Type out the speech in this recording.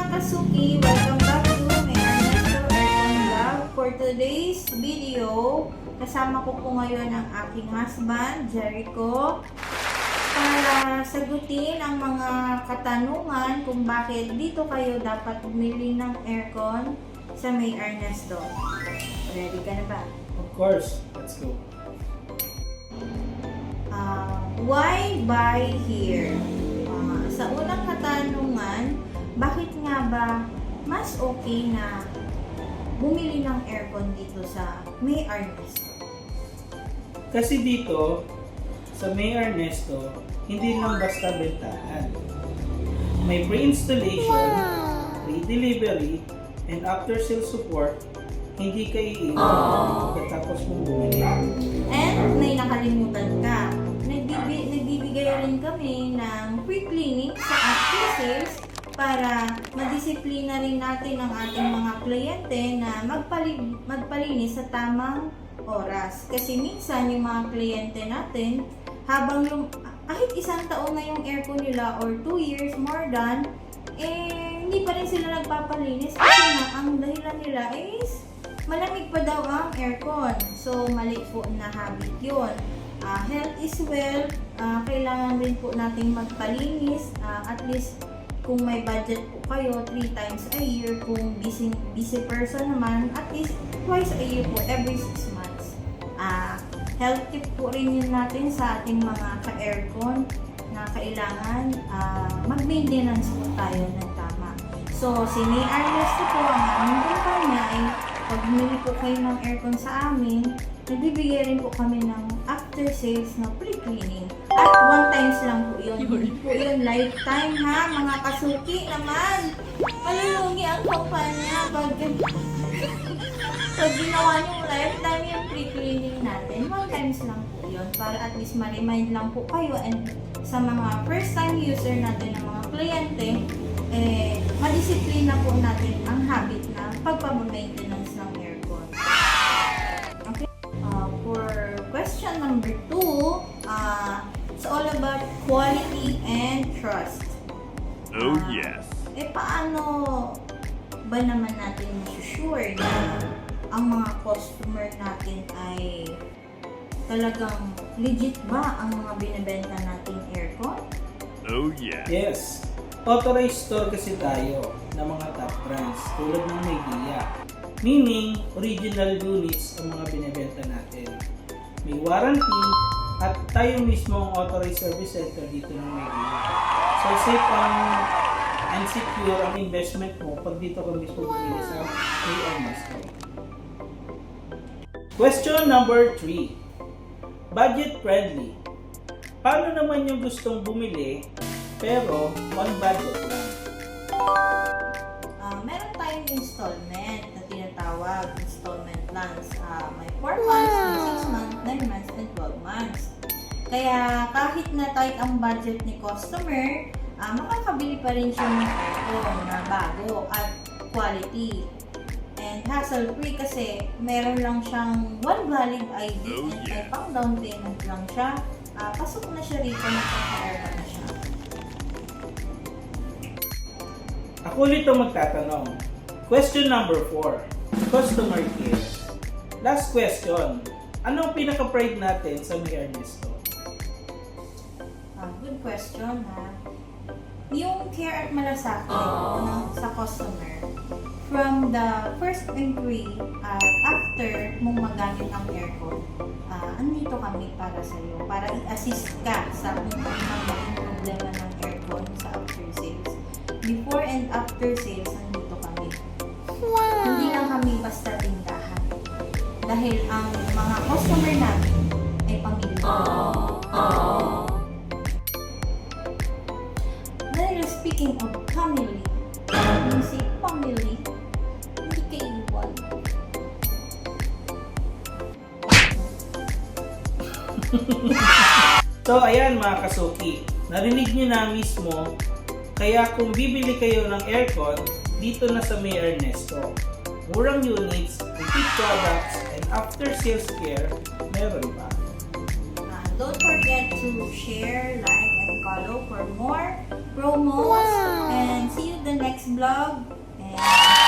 Kasuki! Welcome back to my Ernesto Aircon Vlog. For today's video, kasama ko po ngayon ang aking husband, Jericho, para sagutin ang mga katanungan kung bakit dito kayo dapat bumili ng aircon sa may Ernesto. Ready ka na ba? Of course. Let's go. Why buy here? Sa unang katanungan, bakit nga ba mas okay na bumili ng aircon dito sa may Ernesto? Kasi dito, sa May Ernesto, hindi lang basta bentahan. May pre-installation, pre-delivery, and after-sale support, hindi ka iiwan pagkatapos mong bumili. And may nakalimutan ka, nagbibigay rin kami ng free cleaning sa after sales para madisiplina rin natin ang ating mga kliyente na magpalinis sa tamang oras. Kasi minsan yung mga kliyente natin, kahit isang taon na yung aircon nila or 2 years more than, hindi pa rin sila nagpapalinis kasi nga ang dahilan nila is malamig pa daw ang aircon. So, mali po na habit yun. Health is wealth. Kailangan din po nating magpalinis. At least, kung may budget po kayo, 3 times a year. Kung busy person naman, at least twice a year po, every 6 months. Health tip po rin yun natin sa ating mga ka-aircon na kailangan mag-maintenance po tayo ng tama. So, si May Ernesto po ang aming kumpanya ay pag bumili po kayo ng aircon sa amin, nagbibigay rin po kami ng after sales na pre-cleaning. At 1 times lang po yun. Hindi po yun lifetime ha, mga kasuki naman. Malulungi ang kumpanya pag ginawa nyo lifetime yung pre-cleaning natin. 1 times lang po yun para at least ma-remind lang po kayo and sa mga first time user natin ng mga kliyente, madisiplina po natin ang habit na pagpapamaintenance ng aircon. Okay? For question number 2, it's all about quality and trust. Oh yes. Paano ba naman natin sure na ang mga customer natin ay talagang legit ba ang mga binibenta nating aircon? Oh yes. Yes. Authorized store kasi tayo ng mga top brands tulad ng Midea. Meaning, original units ang mga binibenta natin. May warranty at tayo mismo ang authorized service center dito ng Midea. So, safe and secure ang investment mo pag dito ka mismo bumili sa AMS store. Question number 3. Budget friendly. Paano naman yung gustong bumili pero on budget lang? Meron tayong installment na tinatawag installment plans. May 4 months, may 6 months, 9 months, and 12 months. Kaya kahit na tight ang budget ni customer, makakabili pa rin siya ng aircon na bago at quality. And hassle-free kasi meron lang siyang 1 valid ID and may pang down payment lang siya. Pasok na siya rito, magkaka-aircon na siya. Ako ulit ang magtatanong. Question number 4. Customer care. Last question. Anong pinaka-pride natin sa May Ernesto? Good question ha. Yung care at malasakit sa customer from the first inquiry after mong magamit ang aircon, andito kami para sa iyo para i-assist ka sa kung ano ang problema ng aircon sa after sales. Before and after sales, andito kami. Hindi lang kami basta tindahan. Dahil ang mga customer namin ay pamilya. Dahil speaking of family, yung si family, hindi ka iwan. So, ayan mga kasuki. Narinig nyo na mismo. Kaya kung bibili kayo ng aircon, dito na sa May Ernesto. Murang units, repeat products, and after sales care, meron pa. Don't forget to share, like, and follow for more promos. And see you the next vlog. And